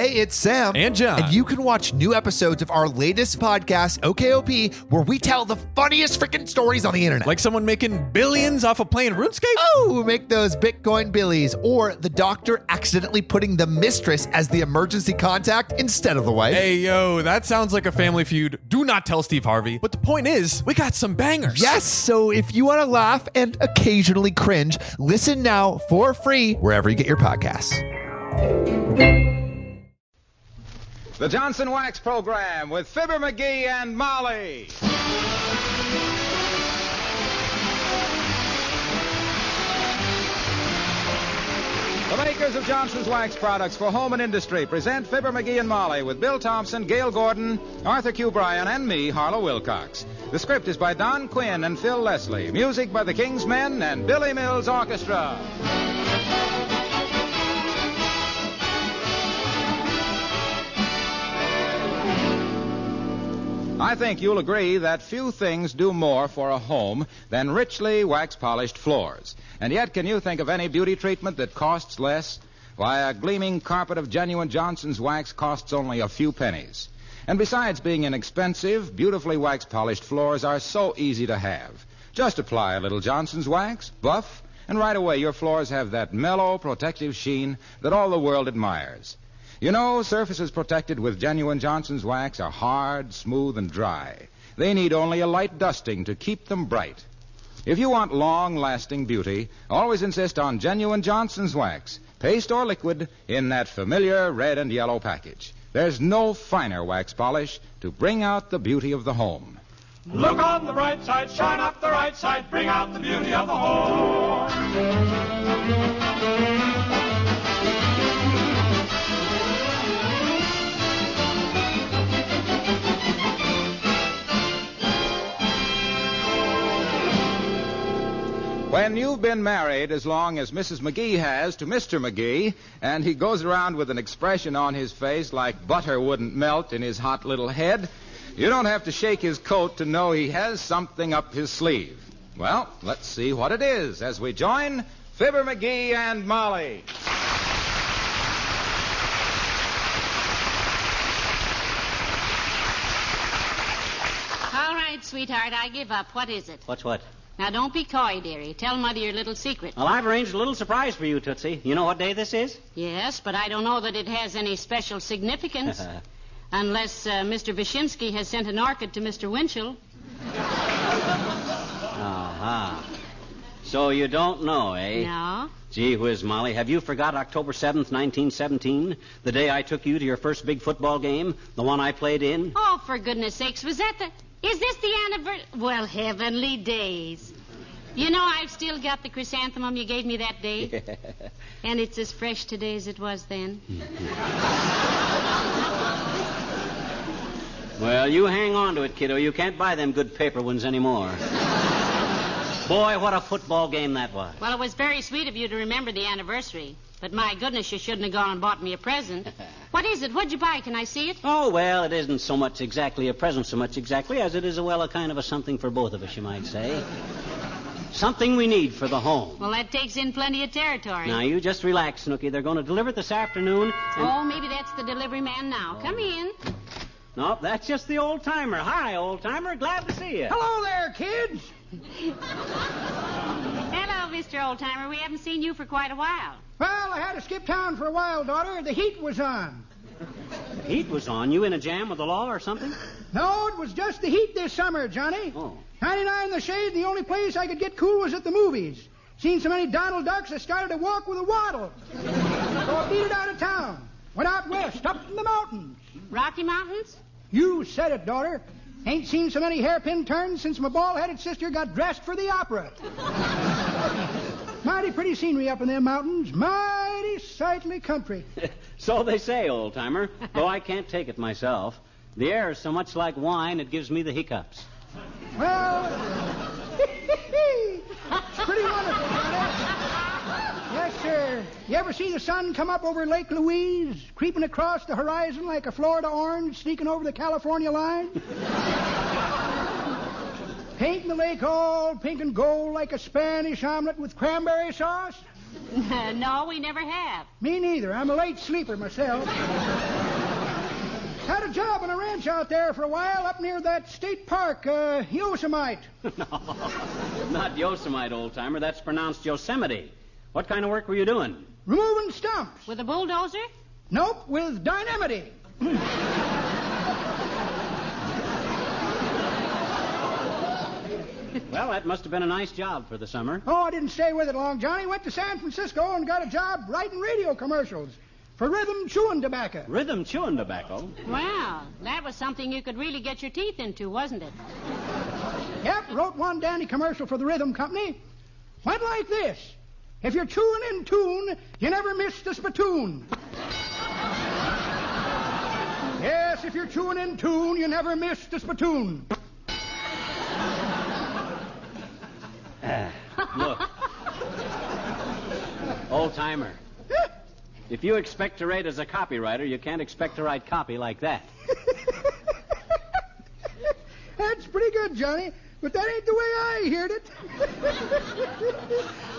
Hey, it's Sam. And John. And you can watch new episodes of our latest podcast, OKOP, where we tell the funniest freaking stories on the internet. Like someone making billions off of playing RuneScape? Oh, make those Bitcoin billies. Or the doctor accidentally putting the mistress as the emergency contact instead of the wife. Hey, yo, that sounds like a family feud. Do not tell Steve Harvey. But the point is, we got some bangers. Yes, so if you want to laugh and occasionally cringe, listen now for free wherever you get your podcasts. The Johnson Wax Program with Fibber, McGee, and Molly. The makers of Johnson's Wax products for home and industry present Fibber, McGee, and Molly with Bill Thompson, Gail Gordon, Arthur Q. Bryan, and me, Harlow Wilcox. The script is by Don Quinn and Phil Leslie. Music by the King's Men and Billy Mills Orchestra. I think you'll agree that few things do more for a home than richly wax-polished floors. And yet, can you think of any beauty treatment that costs less? Why, a gleaming carpet of genuine Johnson's wax costs only a few pennies. And besides being inexpensive, beautifully wax-polished floors are so easy to have. Just apply a little Johnson's wax, buff, and right away your floors have that mellow, protective sheen that all the world admires. You know, surfaces protected with genuine Johnson's wax are hard, smooth, and dry. They need only a light dusting to keep them bright. If you want long-lasting beauty, always insist on genuine Johnson's wax, paste or liquid, in that familiar red and yellow package. There's no finer wax polish to bring out the beauty of the home. Look on the bright side, shine up the right side, bring out the beauty of the home. When you've been married as long as Mrs. McGee has to Mr. McGee, and he goes around with an expression on his face like butter wouldn't melt in his hot little head, you don't have to shake his coat to know he has something up his sleeve. Well, let's see what it is as we join Fibber, McGee, and Molly. All right, sweetheart, I give up. What is it? What's what? Now, don't be coy, dearie. Tell Mother your little secret. Well, I've arranged a little surprise for you, Tootsie. You know what day this is? Yes, but I don't know that it has any special significance. Unless Mr. Wyszynski has sent an orchid to Mr. Winchell. Uh-huh. So you don't know, eh? No. Gee whiz, Molly, have you forgot October 7th, 1917? The day I took you to your first big football game? The one I played in? Oh, for goodness sakes, was that the... Is this the anniversary? Well, heavenly days. You know, I've still got the chrysanthemum you gave me that day. And it's as fresh today as it was then. Well, you hang on to it, kiddo. You can't buy them good paper ones anymore. Boy, what a football game that was. Well, it was very sweet of you to remember the anniversary. But my goodness, you shouldn't have gone and bought me a present. What is it? What'd you buy? Can I see it? Oh, well, it isn't so much exactly a present so much exactly as it is, a kind of a something for both of us, you might say. Something we need for the home. Well, that takes in plenty of territory. Now, you just relax, Snooky. They're going to deliver it this afternoon. Oh, maybe that's the delivery man now. Come in. Nope, that's just the old-timer. Hi, old-timer. Glad to see you. Hello there, kids. Hello, Mr. Oldtimer. We haven't seen you for quite a while. Well, I had to skip town for a while, daughter. The heat was on. The heat was on. You in a jam with the law or something? No, it was just the heat this summer, Johnny. Oh. 99 in the shade, the only place I could get cool was at the movies. Seen so many Donald Ducks, I started to walk with a waddle. So I beat it out of town. Went out west, up in the mountains. Rocky Mountains? You said it, daughter. Ain't seen so many hairpin turns since my bald-headed sister got dressed for the opera. Mighty pretty scenery up in them mountains. Mighty sightly country. So they say, old-timer, though I can't take it myself. The air is so much like wine, it gives me the hiccups. Well, it's pretty wonderful, Johnny. Yes, sir. You ever see the sun come up over Lake Louise, creeping across the horizon like a Florida orange sneaking over the California line? Painting the lake all pink and gold like a Spanish omelet with cranberry sauce? No, we never have. Me neither. I'm a late sleeper myself. Had a job on a ranch out there for a while up near that state park, Yosemite. No, not Yosemite, old-timer. That's pronounced Yosemite. What kind of work were you doing? Removing stumps. With a bulldozer? Nope, with dynamite. Well, that must have been a nice job for the summer. Oh, I didn't stay with it long, Johnny. Went to San Francisco and got a job writing radio commercials for rhythm chewing tobacco. Rhythm chewing tobacco? Well, that was something you could really get your teeth into, wasn't it? Yep, wrote one dandy commercial for the rhythm company. Went like this. If you're chewing in tune, you never miss the spittoon. Yes, if you're chewing in tune, you never miss the spittoon. Look. Old-timer. If you expect to write as a copywriter, you can't expect to write copy like that. That's pretty good, Johnny. But that ain't the way I heard it.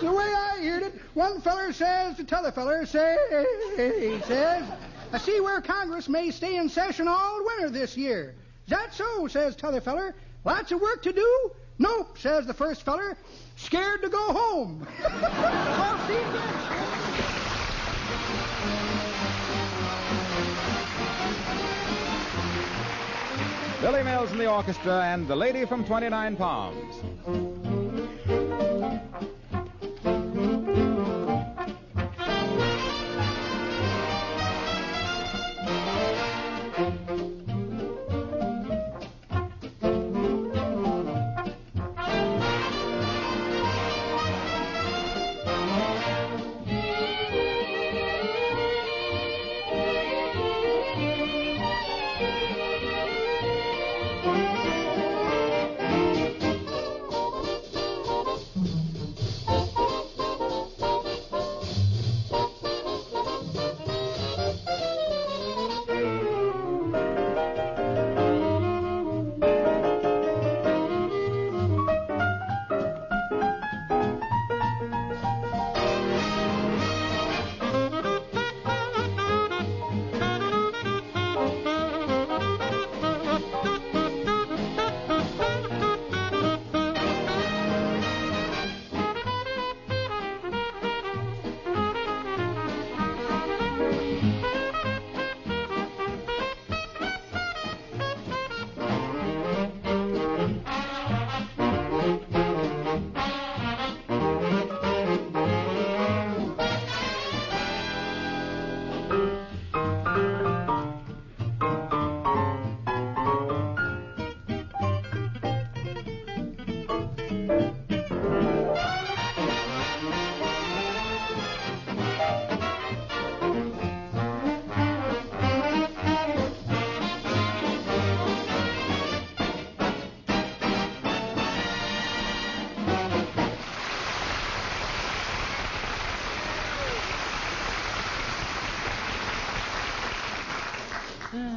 The way I heard it, one feller says to t'other feller, he says, I see where Congress may stay in session all winter this year. Is that so, says t'other feller. Lots of work to do? Nope, says the first feller. Scared to go home. I'll see you again. Billy Mills and the orchestra and the lady from 29 Palms.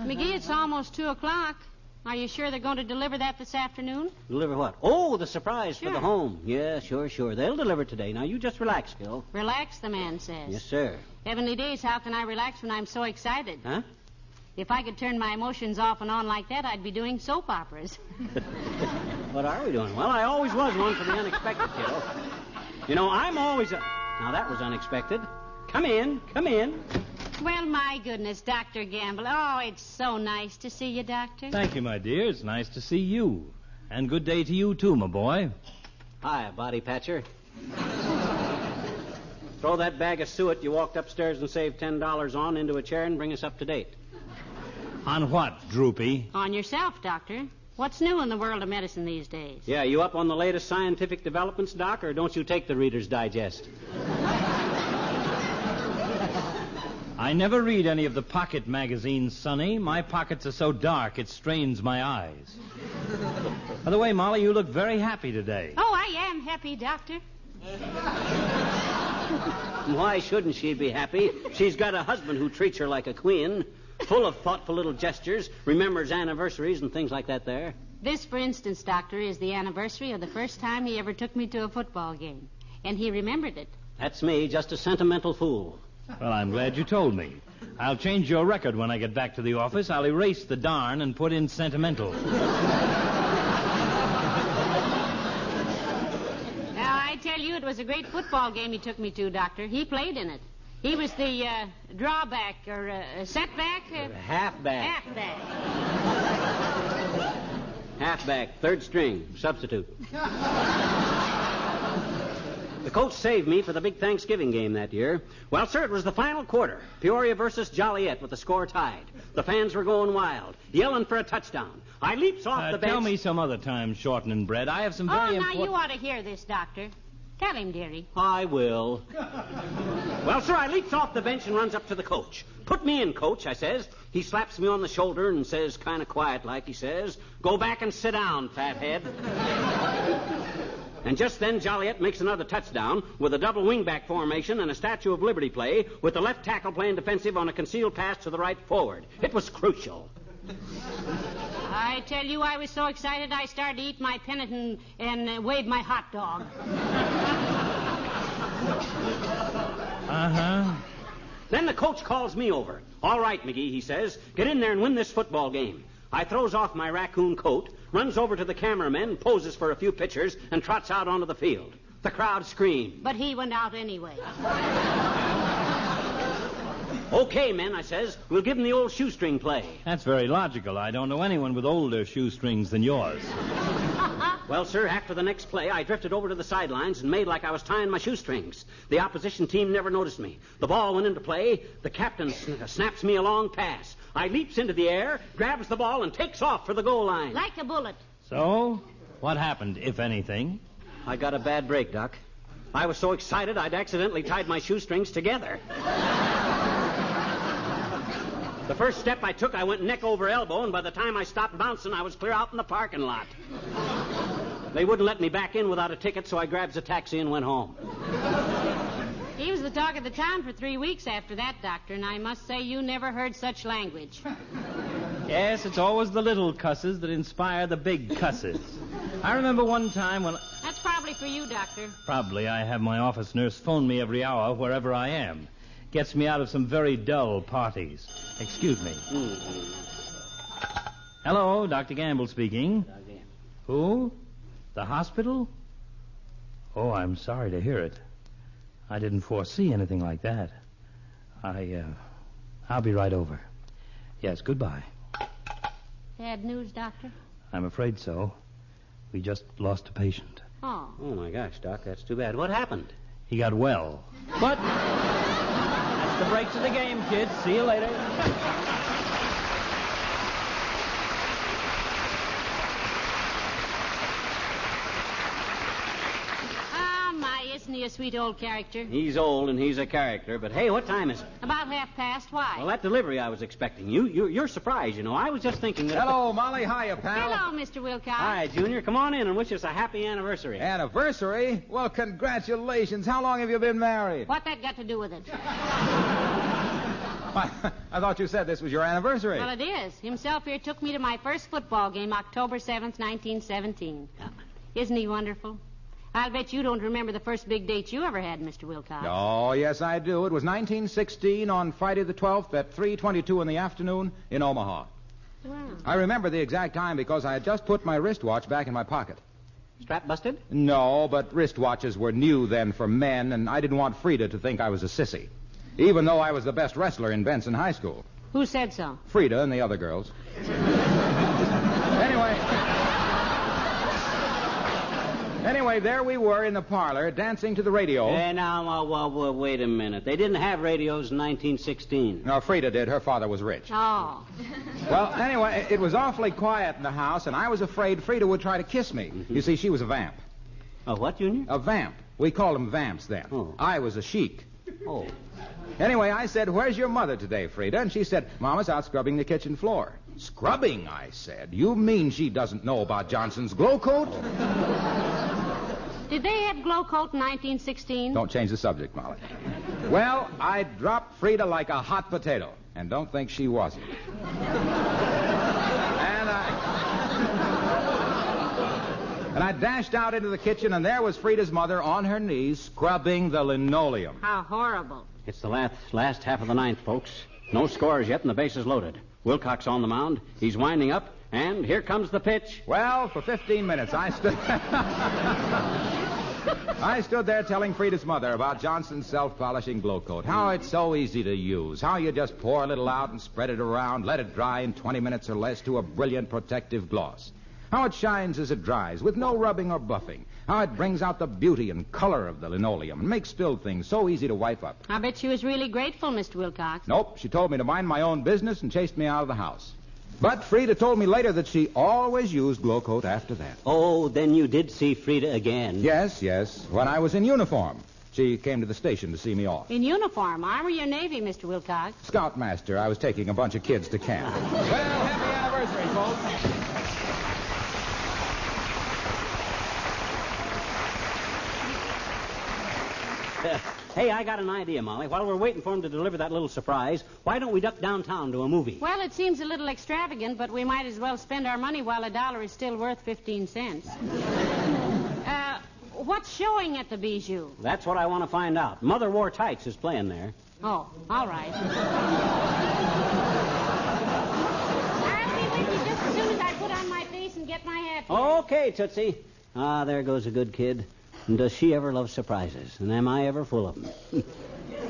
McGee, it's almost 2 o'clock. Are you sure they're going to deliver that this afternoon? Deliver what? Oh, the surprise for Sure. the home. Yeah, sure. They'll deliver today. Now, you just relax, Phil. Relax, the man says. Yes, sir. Heavenly days, how can I relax when I'm so excited? Huh? If I could turn my emotions off and on like that, I'd be doing soap operas. What are we doing? Well, I always was one for the unexpected, kiddo. You know, I'm always Now, that was unexpected. Come in. Well, my goodness, Dr. Gamble. Oh, it's so nice to see you, Doctor. Thank you, my dear. It's nice to see you. And good day to you, too, my boy. Hi, body patcher. Throw that bag of suet you walked upstairs and saved $10 on into a chair and bring us up to date. On what, Droopy? On yourself, Doctor. What's new in the world of medicine these days? Yeah, you up on the latest scientific developments, Doc, or don't you take the Reader's Digest? I never read any of the pocket magazines, Sonny. My pockets are so dark it strains my eyes. By the way, Molly, you look very happy today. Oh, I am happy, Doctor. Why shouldn't she be happy? She's got a husband who treats her like a queen, full of thoughtful little gestures, remembers anniversaries and things like that there. This, for instance, Doctor, is the anniversary of the first time he ever took me to a football game. And he remembered it. That's me, just a sentimental fool. Well, I'm glad you told me. I'll change your record when I get back to the office. I'll erase the darn and put in sentimental. Now, I tell you, it was a great football game he took me to, Doctor. He played in it. He was the drawback or setback. Halfback. Halfback. Halfback, third string, substitute. The coach saved me for the big Thanksgiving game that year. Well, sir, it was the final quarter. Peoria versus Joliet with the score tied. The fans were going wild, yelling for a touchdown. I leaps off the bench. Tell me some other time, Shortening Bread. I have some very now important... you ought to hear this, Doctor. Tell him, dearie. I will. Well, sir, I leaps off the bench and runs up to the coach. Put me in, coach, I says. He slaps me on the shoulder and says, kind of quiet like, he says, go back and sit down, fathead. And just then, Joliet makes another touchdown with a double wingback formation and a Statue of Liberty play with the left tackle playing defensive on a concealed pass to the right forward. It was crucial. I tell you, I was so excited I started to eat my pennant and wave my hot dog. Uh-huh. Then the coach calls me over. All right, McGee, he says, get in there and win this football game. I throws off my raccoon coat, runs over to the cameramen, poses for a few pictures, and trots out onto the field. The crowd screamed. But he went out anyway. Okay, men, I says, we'll give him the old shoestring play. That's very logical. I don't know anyone with older shoestrings than yours. Well, sir, after the next play, I drifted over to the sidelines and made like I was tying my shoestrings. The opposition team never noticed me. The ball went into play. The captain snaps me a long pass. I leaps into the air, grabs the ball, and takes off for the goal line. Like a bullet. So, what happened, if anything? I got a bad break, Doc. I was so excited I'd accidentally tied my shoestrings together. The first step I took, I went neck over elbow, and by the time I stopped bouncing, I was clear out in the parking lot. They wouldn't let me back in without a ticket, so I grabs a taxi and went home. He was the talk of the town for 3 weeks after that, Doctor, and I must say you never heard such language. Yes, it's always the little cusses that inspire the big cusses. I remember one time when... That's probably for you, Doctor. Probably. I have my office nurse phone me every hour wherever I am. Gets me out of some very dull parties. Excuse me. Hello, Dr. Gamble speaking. Who? The hospital? Oh, I'm sorry to hear it. I didn't foresee anything like that. I'll be right over. Yes, goodbye. Bad news, Doctor? I'm afraid so. We just lost a patient. Oh. Oh, my gosh, Doc, that's too bad. What happened? He got well. But that's the break to the game, kids. See you later. Isn't he a sweet old character? He's old and he's a character, but hey, what time is it? About 1:30. Why? Well, that delivery I was expecting. You're surprised, you know. I was just thinking that... Hello, Molly. Hiya, pal. Hello, Mr. Wilcox. Hi, Junior. Come on in and wish us a happy anniversary. Anniversary? Well, congratulations. How long have you been married? What that got to do with it? I thought you said this was your anniversary. Well, it is. Himself here took me to my first football game, October 7th, 1917. Isn't he wonderful? I'll bet you don't remember the first big date you ever had, Mr. Wilcox. Oh, yes, I do. It was 1916 on Friday the 12th at 3:22 in the afternoon in Omaha. Wow. I remember the exact time because I had just put my wristwatch back in my pocket. Strap busted? No, but wristwatches were new then for men, and I didn't want Frida to think I was a sissy, even though I was the best wrestler in Benson High School. Who said so? Frida and the other girls. Anyway, there we were in the parlor dancing to the radio. Hey, now, wait a minute. They didn't have radios in 1916. No, Frida did. Her father was rich. Oh. Well, anyway, it was awfully quiet in the house, and I was afraid Frida would try to kiss me. Mm-hmm. You see, she was a vamp. A what, Junior? A vamp. We called them vamps then. Oh. I was a sheik. Oh. Anyway, I said, where's your mother today, Frida? And she said, Mama's out scrubbing the kitchen floor. Scrubbing, I said. You mean she doesn't know about Johnson's glow coat? Did they have glow coat in 1916? Don't change the subject, Molly. Well, I dropped Frida like a hot potato. And don't think she wasn't. And I I dashed out into the kitchen, and there was Frida's mother on her knees scrubbing the linoleum. How horrible. It's the last half of the ninth, folks. No scores yet, and the bases loaded. Wilcox on the mound. He's winding up, and here comes the pitch. Well, for 15 minutes, I stood there telling Frida's mother about Johnson's self-polishing glow coat, how it's so easy to use, how you just pour a little out and spread it around, let it dry in 20 minutes or less to a brilliant protective gloss, how it shines as it dries with no rubbing or buffing, how it brings out the beauty and color of the linoleum and makes spilled things so easy to wipe up. I bet she was really grateful, Mr. Wilcox. Nope, she told me to mind my own business and chased me out of the house. But Frida told me later that she always used glow coat after that. Oh, then you did see Frida again. Yes, when I was in uniform. She came to the station to see me off. In uniform, Army or Navy, Mr. Wilcox? Scoutmaster. I was taking a bunch of kids to camp. Well, happy anniversary, folks. Hey, I got an idea, Molly. While we're waiting for him to deliver that little surprise, why don't we duck downtown to a movie? Well, it seems a little extravagant, but we might as well spend our money while $1 is still worth 15 cents. What's showing at the Bijou? That's what I want to find out. Mother Wore Tights is playing there. Oh, all right. I'll be with you just as soon as I put on my face and get my hat. Okay, Tootsie. Ah, there goes a good kid. And does she ever love surprises? And am I ever full of them?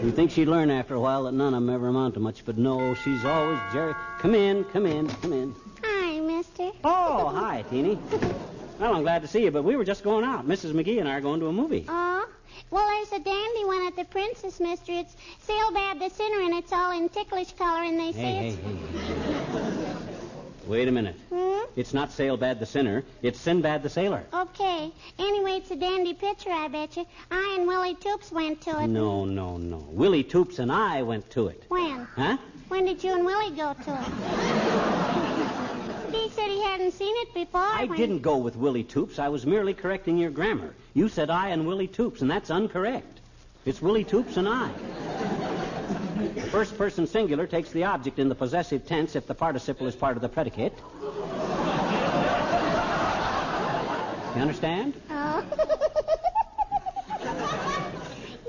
You'd think she'd learn after a while that none of them ever amount to much, but no, she's always Jerry. Come in. Hi, mister. Oh, hi, Teeny. Well, I'm glad to see you, but we were just going out. Mrs. McGee and I are going to a movie. Oh? Well, there's a dandy one at the Princess, mister. It's Sailbad the Sinner, and it's all in ticklish color, and they say it's... Hey. Wait a minute. It's not Sailbad the Sinner. It's Sinbad the Sailor. Okay. Anyway, it's a dandy picture, I bet you. I and Willie Toops went to it. No. Willie Toops and I went to it. When? Huh? When did you and Willie go to it? He said he hadn't seen it before. I didn't go with Willie Toops. I was merely correcting your grammar. You said I and Willie Toops, and that's incorrect. It's Willie Toops and I. The first person singular takes the object in the possessive tense if the participle is part of the predicate. You understand? Oh.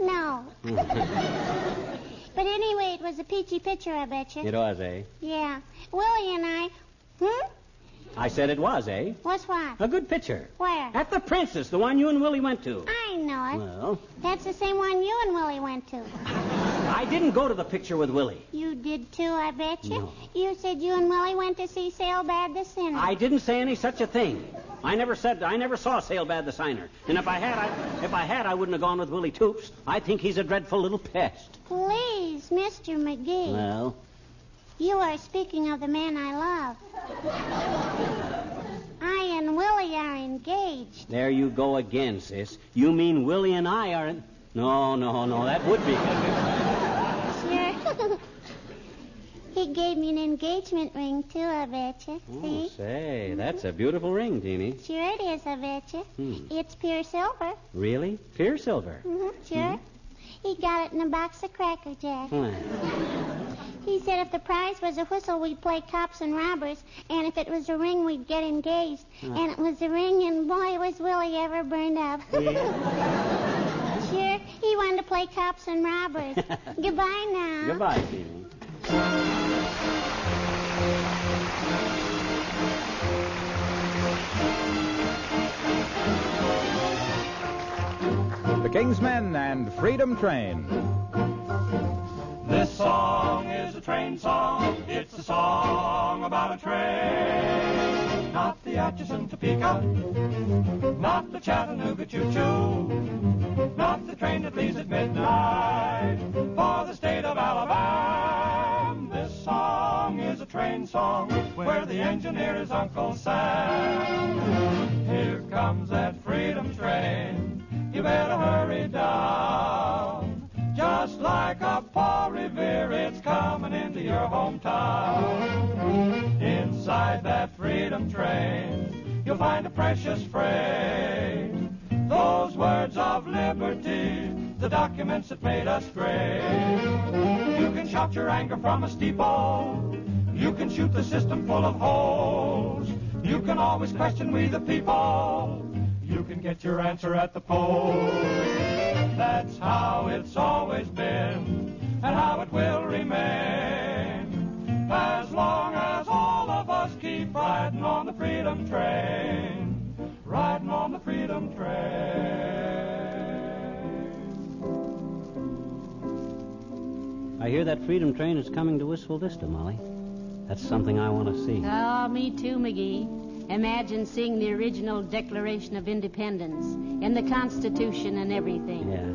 No. But anyway, it was a peachy picture, I bet you. It was, eh? Yeah. Willie and I... I said it was, eh? What's what? A good picture. Where? At the Princess, the one you and Willie went to. I know it. Well... That's the same one you and Willie went to. I didn't go to the picture with Willie. You did too, I bet you. No. You said you and Willie went to see Sailbad the Sinner. I didn't say any such a thing. I never saw Sailbad the Signer. And if I had, I wouldn't have gone with Willie Toops. I think he's a dreadful little pest. Please, Mr. McGee. Well? You are speaking of the man I love. I and Willie are engaged. There you go again, sis. You mean Willie and I are... No, that would be... Sure. He gave me an engagement ring, too, I bet you. Oh, See? say, that's a beautiful ring, Teeny. Sure it is, I bet you. It's pure silver. Really? Pure silver? Sure. He got it in a box of Cracker Jack. Why? He said if the prize was a whistle, we'd play cops and robbers, and if it was a ring, we'd get engaged. And it was a ring, and boy, was Willie ever burned up. Sure, he wanted to play cops and robbers. Goodbye now. Goodbye, Teeny. The King's Men and Freedom Train. This song is a train song. It's a song about a train. Not the Atchison Topeka, not the Chattanooga choo-choo, not the train that leaves at midnight for the state of Alabama. This song is a train song where the engineer is Uncle Sam. Here comes that freedom train. You better hurry down. Just like a Paul Revere, it's coming into your hometown. Inside that freedom train, you'll find a precious freight. Those words of liberty, the documents that made us great. You can shout your anger from a steeple. You can shoot the system full of holes. You can always question we the people. you can get your answer at the poll. That's how it's always been, and how it will remain, as long as all of us keep riding on the freedom train, riding on the freedom train. I hear that freedom train is coming to Wistful Vista, Molly. That's something I want to see. Oh, me too, McGee. Imagine seeing the original Declaration of Independence and the Constitution and everything. Yeah.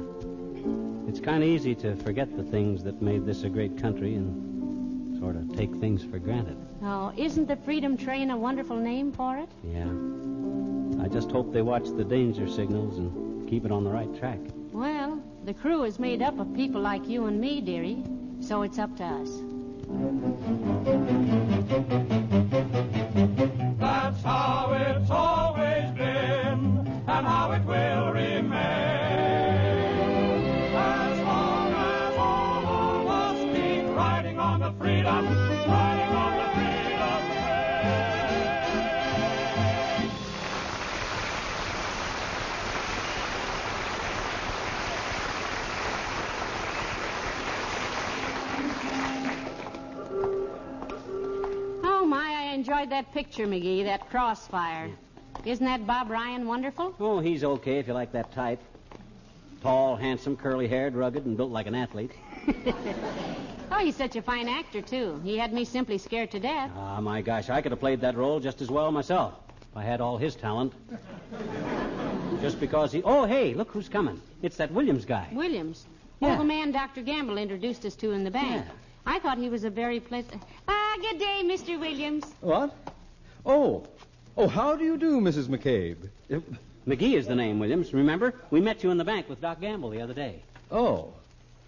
It's kind of easy to forget the things that made this a great country and sort of take things for granted. Oh, isn't the Freedom Train a wonderful name for it? Yeah. I just hope they watch the danger signals and keep it on the right track. Well, the crew is made up of people like you and me, dearie, so it's up to us. That's how it's always been, and how it will remain, as long as all of us keep riding on the freedom, riding on the freedom train. Oh, my, I enjoyed that picture, McGee, that crossfire. Isn't that Bob Ryan wonderful? Oh, he's okay if you like that type. Tall, handsome, curly-haired, rugged, and built like an athlete. Oh, he's such a fine actor, too. He had me simply scared to death. Ah, my gosh, I could have played that role just as well myself if I had all his talent. Just because he... Oh, hey, look who's coming. It's that Williams guy. Williams? Yeah. Oh, the man Dr. Gamble introduced us to in the bank. Yeah. I thought he was a very pleasant... good day, Mr. Williams. What? Oh, how do you do, Mrs. McCabe? McGee is the name, Williams. Remember? We met you in the bank with Doc Gamble the other day. Oh,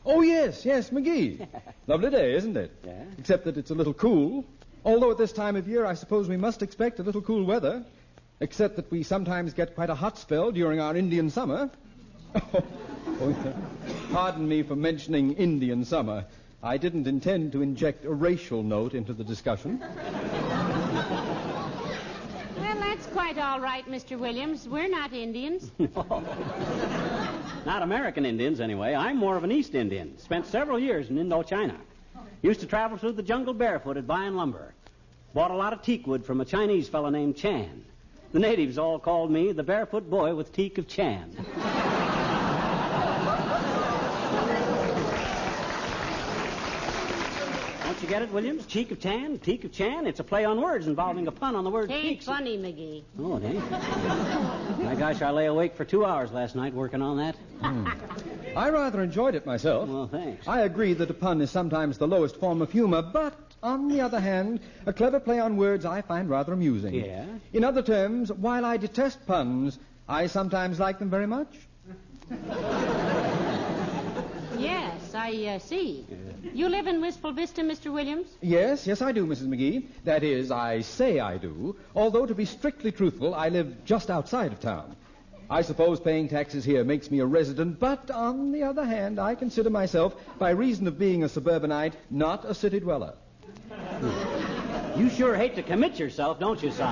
yes, McGee. Lovely day, isn't it? Yeah. Except that it's a little cool. Although at this time of year, I suppose we must expect a little cool weather. Except that we sometimes get quite a hot spell during our Indian summer. Pardon me for mentioning Indian summer. I didn't intend to inject a racial note into the discussion. Well, that's quite all right, Mr. Williams. We're not Indians. No. Not American Indians, anyway. I'm more of an East Indian. Spent several years in Indochina. Used to travel through the jungle barefooted buying lumber. Bought a lot of teak wood from a Chinese fellow named Chan. The natives all called me the barefoot boy with teak of Chan. Don't you get it, Williams? Cheek of Chan, teak of Chan. It's a play on words involving a pun on the word Ain't teak. funny, McGee. Oh, it ain't. My gosh, I lay awake for 2 hours last night working on that. I rather enjoyed it myself. Well, thanks. I agree that a pun is sometimes the lowest form of humor, but on the other hand, a clever play on words I find rather amusing. Yeah? In other terms, while I detest puns, I sometimes like them very much. Yes, I see. You live in Wistful Vista, Mr. Williams? Yes, I do, Mrs. McGee. That is, I say I do. Although, to be strictly truthful, I live just outside of town. I suppose paying taxes here makes me a resident, but on the other hand, I consider myself, by reason of being a suburbanite, not a city dweller. You sure hate to commit yourself, don't you, Si?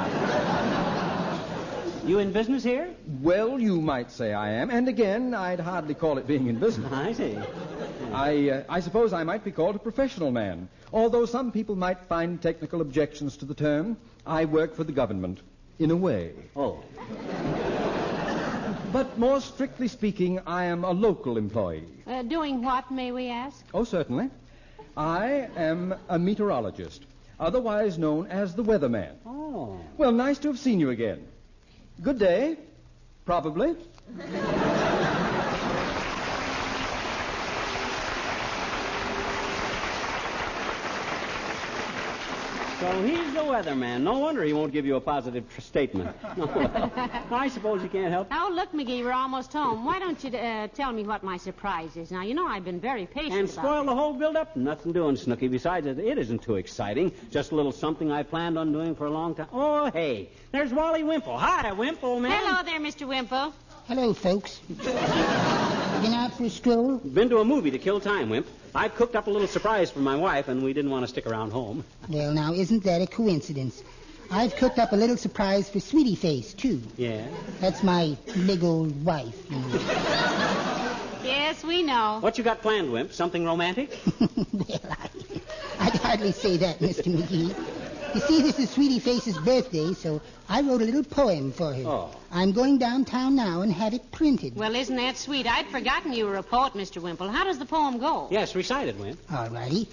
You in business here? Well, you might say I am, and again, I'd hardly call it being in business. I see. I suppose I might be called a professional man, although some people might find technical objections to the term. I work for the government, in a way. Oh. But more strictly speaking, I am a local employee. Doing what, may we ask? Oh, certainly. I am a meteorologist, otherwise known as the weatherman. Oh. Well, nice to have seen you again. Good day. Probably. So he's the weatherman. No wonder he won't give you a positive statement. I suppose you can't help. Oh, look, McGee, we're almost home. Why don't you tell me what my surprise is? Now, you know I've been very patient And about spoil it. the whole build-up? Nothing doing, Snooky. Besides, it isn't too exciting. Just a little something I planned on doing for a long time. Oh, hey, there's Wally Wimple. Hi, Wimple, man. Hello there, Mr. Wimple. Hello, folks. Been out for a stroll? Been to a movie to kill time, Wimp. I've cooked up a little surprise for my wife, and we didn't want to stick around home. Well, now, isn't that a coincidence? I've cooked up a little surprise for Sweetie Face, too. Yeah? That's my big old wife. You know. Yes, we know. What you got planned, Wimp? Something romantic? Well, I'd hardly say that, Mr. McGee. You see, this is Sweetie Face's birthday, so I wrote a little poem for her. Oh. I'm going downtown now and have it printed. Well, isn't that sweet? I'd forgotten you were a poet, Mr. Wimple. How does the poem go? Yes, recite it, Wimp. All righty.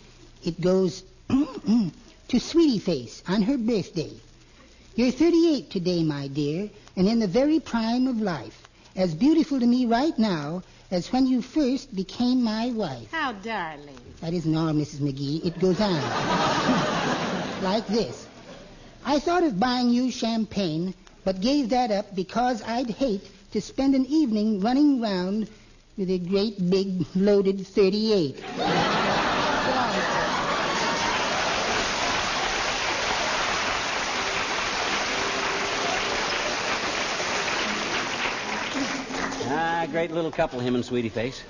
It goes to Sweetie Face on her birthday. You're 38 today, my dear, and in the very prime of life. As beautiful to me right now as when you first became my wife. How darling. That isn't all, Mrs. McGee. It goes on. Like this. I thought of buying you champagne, but gave that up because I'd hate to spend an evening running round with a great big loaded 38. Great little couple, him and Sweetie Face.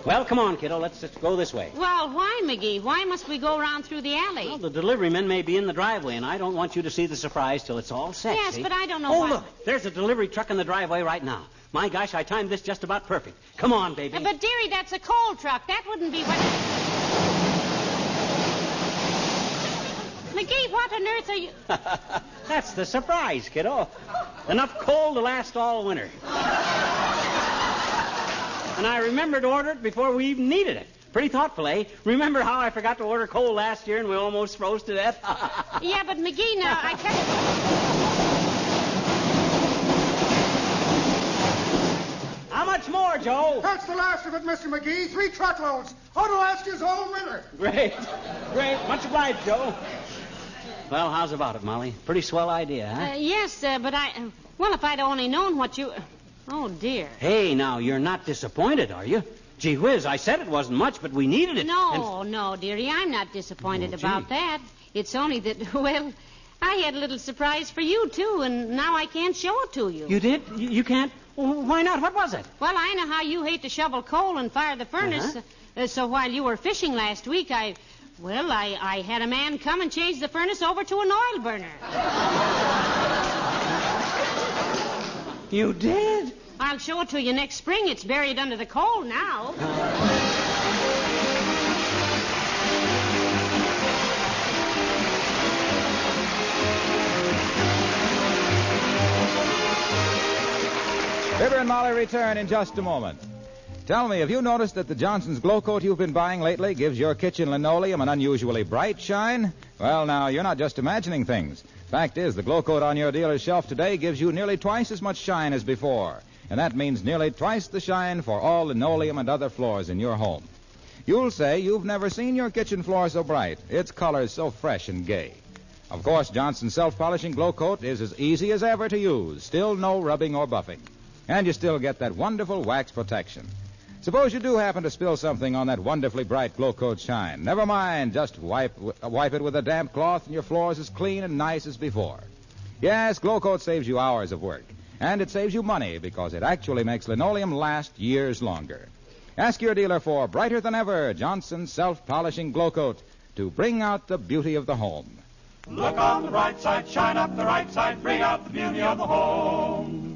Well, come on, kiddo. Let's go this way. Well, why, McGee? Why must we go around through the alley? Well, the delivery men may be in the driveway, and I don't want you to see the surprise till it's all set. Yes, see? but I don't know why. why. Oh, look. There's a delivery truck in the driveway right now. My gosh, I timed this just about perfect. Come on, baby. But, dearie, that's a coal truck. That wouldn't be what... McGee, what on earth are you... That's the surprise, kiddo. Enough coal to last all winter. And I remembered to order it before we even needed it. Pretty thoughtful, eh? Remember how I forgot to order coal last year and we almost froze to death? Yeah, but McGee, now, I can't... How much more, Joe? That's the last of it, Mr. McGee. 3 truckloads. Ought to last you all winter. Great. Much obliged, Joe. Well, how's about it, Molly? Pretty swell idea, huh? Yes, but I... well, if I'd only known what you... Oh, dear. Hey, now, you're not disappointed, are you? Gee whiz, I said it wasn't much, but we needed it. No, dearie, I'm not disappointed about that. It's only that, well, I had a little surprise for you, too, and now I can't show it to you. You did? You can't? Why not? What was it? Well, I know how you hate to shovel coal and fire the furnace, so while you were fishing last week, I had a man come and change the furnace over to an oil burner. You did? I'll show it to you next spring. It's buried under the coal now. Fibber and Molly return in just a moment. Tell me, have you noticed that the Johnson's Glow Coat you've been buying lately gives your kitchen linoleum an unusually bright shine? Well, now, you're not just imagining things. Fact is, the Glow Coat on your dealer's shelf today gives you nearly twice as much shine as before. And that means nearly twice the shine for all linoleum and other floors in your home. You'll say you've never seen your kitchen floor so bright, its colors so fresh and gay. Of course, Johnson's self-polishing Glow Coat is as easy as ever to use. Still no rubbing or buffing. And you still get that wonderful wax protection. Suppose you do happen to spill something on that wonderfully bright Glow Coat shine. Never mind, just wipe it with a damp cloth and your floor's as clean and nice as before. Yes, Glow Coat saves you hours of work. And it saves you money because it actually makes linoleum last years longer. Ask your dealer for brighter than ever Johnson's self-polishing Glow Coat to bring out the beauty of the home. Look on the bright side, shine up the right side, bring out the beauty of the home.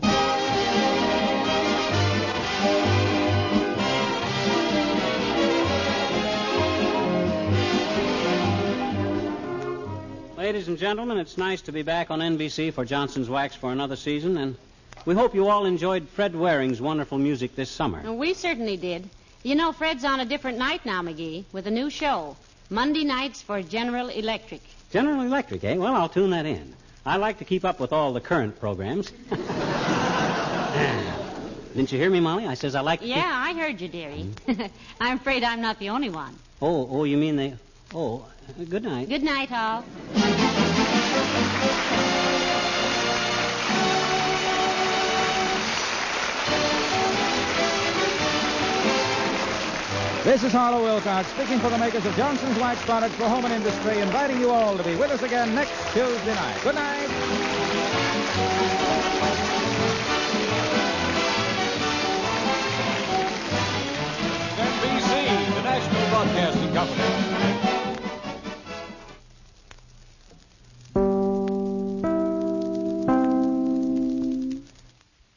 Ladies and gentlemen, it's nice to be back on NBC for Johnson's Wax for another season, and we hope you all enjoyed Fred Waring's wonderful music this summer. We certainly did. You know, Fred's on a different night now, McGee, with a new show. Monday nights for General Electric. General Electric, eh? Well, I'll tune that in. I like to keep up with all the current programs. Didn't you hear me, Molly? I says I like to Yeah, I heard you, dearie. I'm afraid I'm not the only one. Oh, you mean they... Oh, good night. Good night, all. This is Harlow Wilcox speaking for the makers of Johnson's Wax products for home and industry, inviting you all to be with us again next Tuesday night. Good night. NBC, the National Broadcasting Company.